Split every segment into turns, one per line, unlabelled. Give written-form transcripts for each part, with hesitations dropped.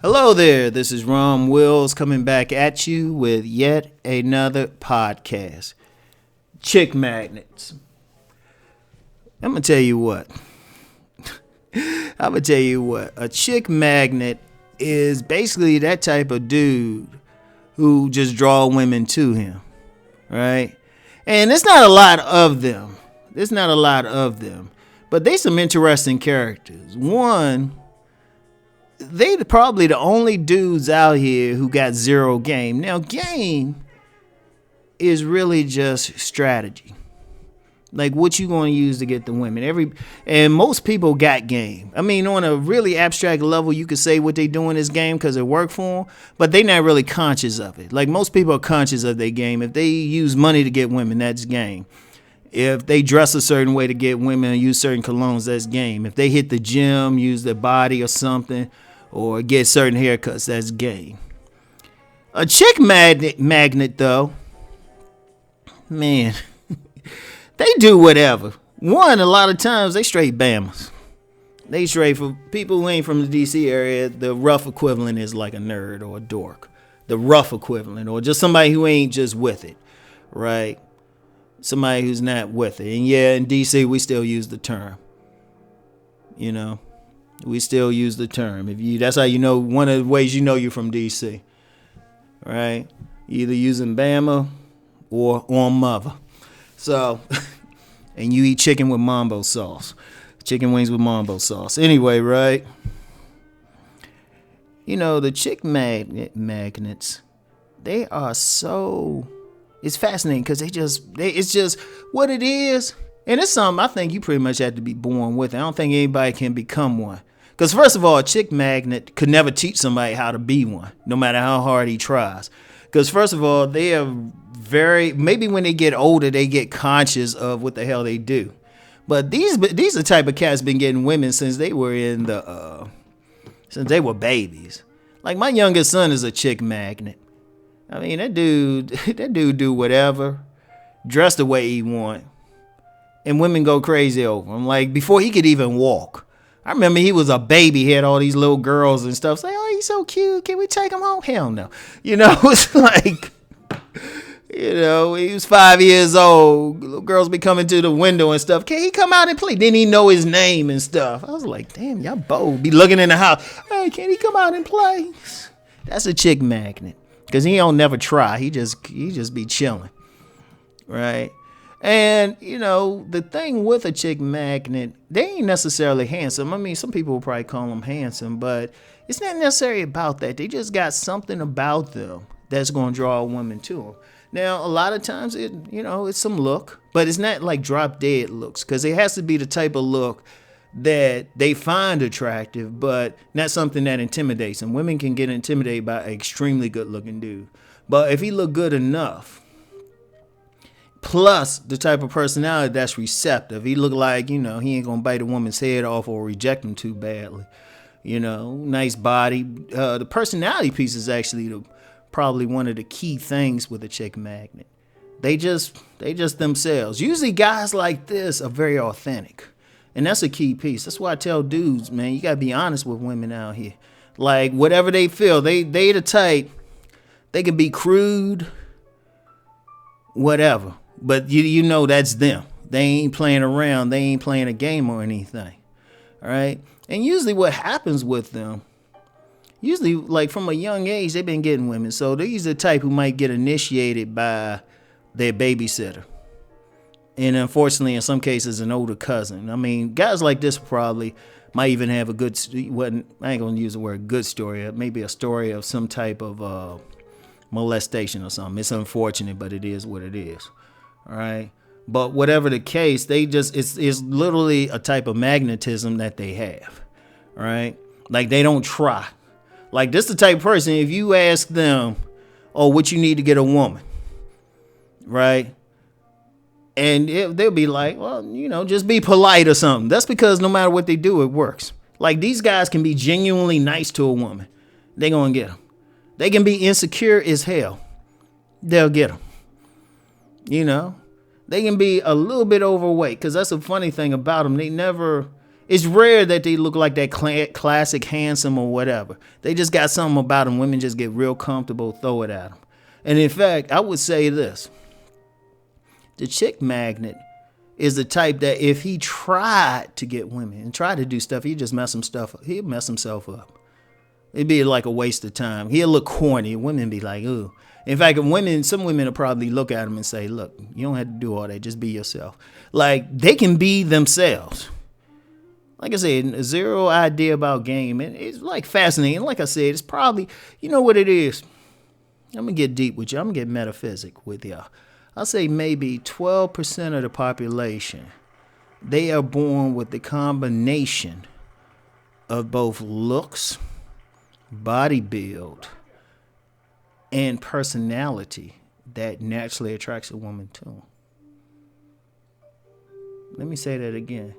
Hello there, this is Rom Wills coming back at you with yet another podcast. Chick magnets. I'm going to tell you what. A chick magnet is basically that type of dude who just draw women to him, right? And there's not a lot of them. But they some interesting characters. One, they probably the only dudes out here who got zero game. Now, game is really just strategy. Like what you going to use to get the women. And most people got game. I mean, on a really abstract level, you could say what they doing is game because it worked for them, but they not really conscious of it. Like most people are conscious of their game. If they use money to get women, that's game. If they dress a certain way to get women and use certain colognes, that's game. If they hit the gym, use their body or something, or get certain haircuts, that's game. A chick magnet though, man, they do whatever. One, a lot of times they straight Bammers. They straight, for people who ain't from the DC area, the rough equivalent is like a nerd or a dork. The rough equivalent, or just somebody who ain't just with it, right? Somebody who's not with it. And yeah, in DC we still use the term. You know, we still use the term. That's how you know, one of the ways you know you're from DC, right? Either using Bama or on mother. So, and you eat chicken with mambo sauce. Chicken wings with mambo sauce. Anyway, right? You know, the chick magnets, they are so, it's fascinating because it's just what it is. And it's something I think you pretty much have to be born with. I don't think anybody can become one. Because first of all, a chick magnet could never teach somebody how to be one, no matter how hard he tries. Because first of all, they are maybe when they get older, they get conscious of what the hell they do. But these are the type of cats been getting women since they were since they were babies. Like my youngest son is a chick magnet. I mean, that dude do whatever, dress the way he want, and women go crazy over him. Like before he could even walk. I remember he was a baby. He had all these little girls and stuff. Say, oh, he's so cute. Can we take him home? Hell no. You know, it's like, you know, he was 5 years old. Little girls be coming to the window and stuff. Can he come out and play? Didn't he know his name and stuff? I was like, damn, y'all bold. Be looking in the house. Hey, can he come out and play? That's a chick magnet. Because he don't never try. He just be chilling. Right? And, you know, the thing with a chick magnet, they ain't necessarily handsome. I mean, some people will probably call them handsome, but it's not necessarily about that. They just got something about them that's going to draw a woman to them. Now, a lot of times, it's some look, but it's not like drop dead looks, because it has to be the type of look that they find attractive, but not something that intimidates them. Women can get intimidated by an extremely good looking dude. But if he look good enough, plus the type of personality that's receptive, he look like, he ain't gonna bite a woman's head off or reject them too badly. Nice body. The personality piece is actually probably one of the key things with a chick magnet. They just themselves. Usually guys like this are very authentic. And that's a key piece. That's why I tell dudes, man, you gotta be honest with women out here. Like whatever they feel, they the type, they can be crude, whatever. But you know that's them. They ain't playing around. They ain't playing a game or anything. All right? And usually what happens with them, like from a young age, they've been getting women. So these are the type who might get initiated by their babysitter. And unfortunately, in some cases, an older cousin. I mean, guys like this probably might even have I ain't going to use the word good story. Maybe a story of some type of molestation or something. It's unfortunate, but it is what it is. All right. But whatever the case, it's literally a type of magnetism that they have. All right. Like they don't try. Like this the type of person, if you ask them, oh, what you need to get a woman. Right. And they'll be like, well, just be polite or something. That's because no matter what they do, it works. Like these guys can be genuinely nice to a woman. They're going to get them. They can be insecure as hell. They'll get them. They can be a little bit overweight, because that's a funny thing about them. They never, It's rare that they look like that classic handsome or whatever. They just got something about them. Women just get real comfortable, throw it at them. And in fact, I would say this. The chick magnet is the type that if he tried to get women and tried to do stuff, he'd just mess himself up. He'd mess himself up. It'd be like a waste of time. He'll look corny. Women be like, ooh. In fact, some women will probably look at him and say, look, you don't have to do all that. Just be yourself. Like, they can be themselves. Like I said, zero idea about game. And it's like fascinating. Like I said, it's probably, you know what it is? I'm going to get deep with you. I'm going to get metaphysic with y'all. I'll say maybe 12% of the population, they are born with the combination of both looks, body build, and personality that naturally attracts a woman to them. Let me say that again.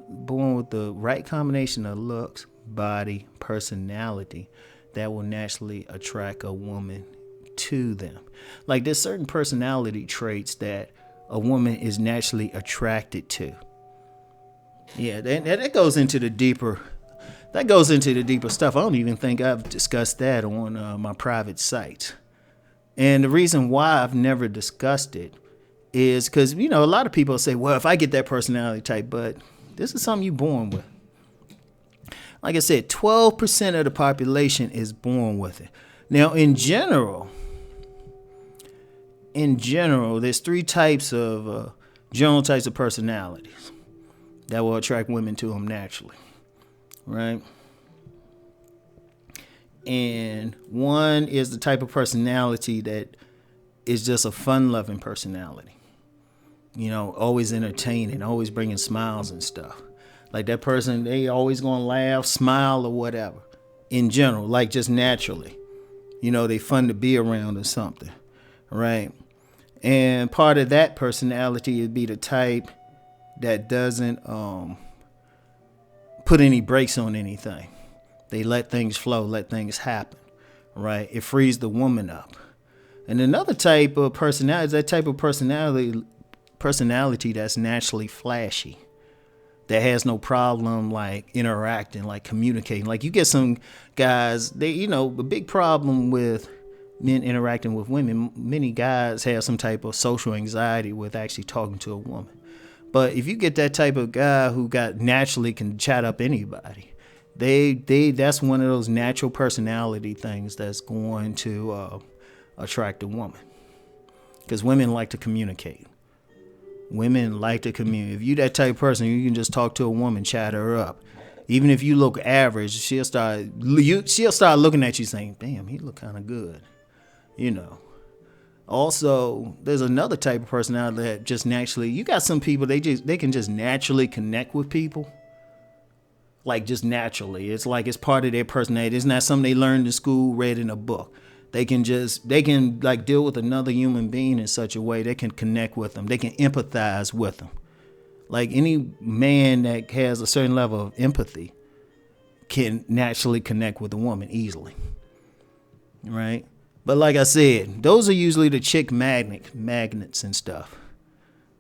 Born with the right combination of looks, body, personality that will naturally attract a woman to them. Like there's certain personality traits that a woman is naturally attracted to. Yeah, that goes into the deeper. That goes into the deeper stuff. I don't even think I've discussed that on my private site. And the reason why I've never discussed it is because, you know, a lot of people say, well, if I get that personality type, but this is something you're born with. Like I said, 12% of the population is born with it. Now, in general, there's three types of general types of personalities that will attract women to them naturally, right? And one is the type of personality that is just a fun-loving personality. You know, always entertaining, always bringing smiles and stuff. Like that person, they always gonna laugh, smile, or whatever. In general, like just naturally. You know, they fun to be around or something, right? And part of that personality would be the type that doesn't put any brakes on anything. They let things flow, let things happen, right? It frees the woman up. And another type of personality is that type of personality that's naturally flashy, that has no problem like interacting, like communicating. Like you get some guys, they, you know, a big problem with men interacting with women. Many guys have some type of social anxiety with actually talking to a woman. But if you get that type of guy who got naturally can chat up anybody, that's one of those natural personality things that's going to attract a woman, because women like to communicate. Women like to communicate. If you that type of person, you can just talk to a woman, chat her up. Even if you look average, she'll start looking at you saying, damn, he look kind of good. You know. Also, there's another type of personality that just naturally, you got some people, they can just naturally connect with people. Like just naturally. It's like it's part of their personality. It's not something they learned in school, read in a book. They can like deal with another human being in such a way they can connect with them. They can empathize with them. Like any man that has a certain level of empathy can naturally connect with a woman easily. Right? But like I said, those are usually the chick magnets and stuff.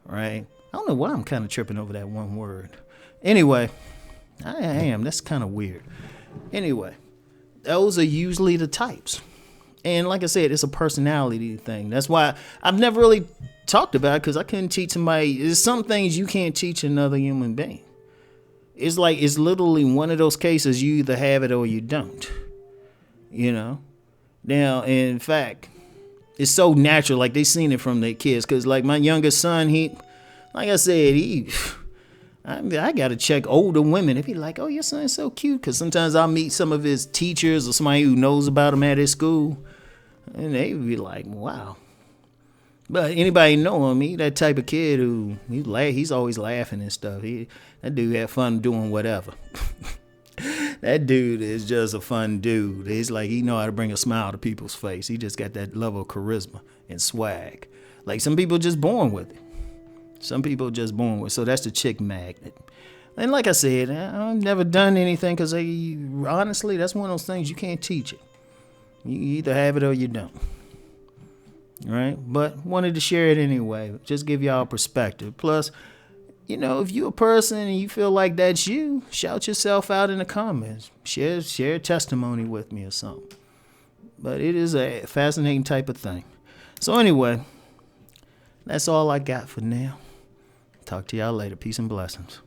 Right? I don't know why I'm kind of tripping over that one word. Anyway, I am. That's kind of weird. Anyway, those are usually the types. And like I said, it's a personality thing. That's why I've never really talked about it, because I couldn't teach somebody. There's some things you can't teach another human being. It's like, it's literally one of those cases you either have it or you don't. You know? Now, in fact, it's so natural. Like, they seen it from their kids. Because, like, my youngest son, like I said, I got to check older women. If he like, oh, your son's so cute. Because sometimes I'll meet some of his teachers or somebody who knows about him at his school. And they would be like, wow. But anybody know him, he that type of kid who, he's always laughing and stuff. That dude had fun doing whatever. That dude is just a fun dude. He's like, he know how to bring a smile to people's face. He just got that level of charisma and swag. Like some people just born with it. Some people just born with it. So that's the chick magnet. And like I said, I've never done anything because honestly, that's one of those things you can't teach it. You either have it or you don't. Right? But wanted to share it anyway. Just give y'all a perspective. Plus, if you're a person and you feel like that's you, shout yourself out in the comments. Share a testimony with me or something. But it is a fascinating type of thing. So anyway, that's all I got for now. Talk to y'all later. Peace and blessings.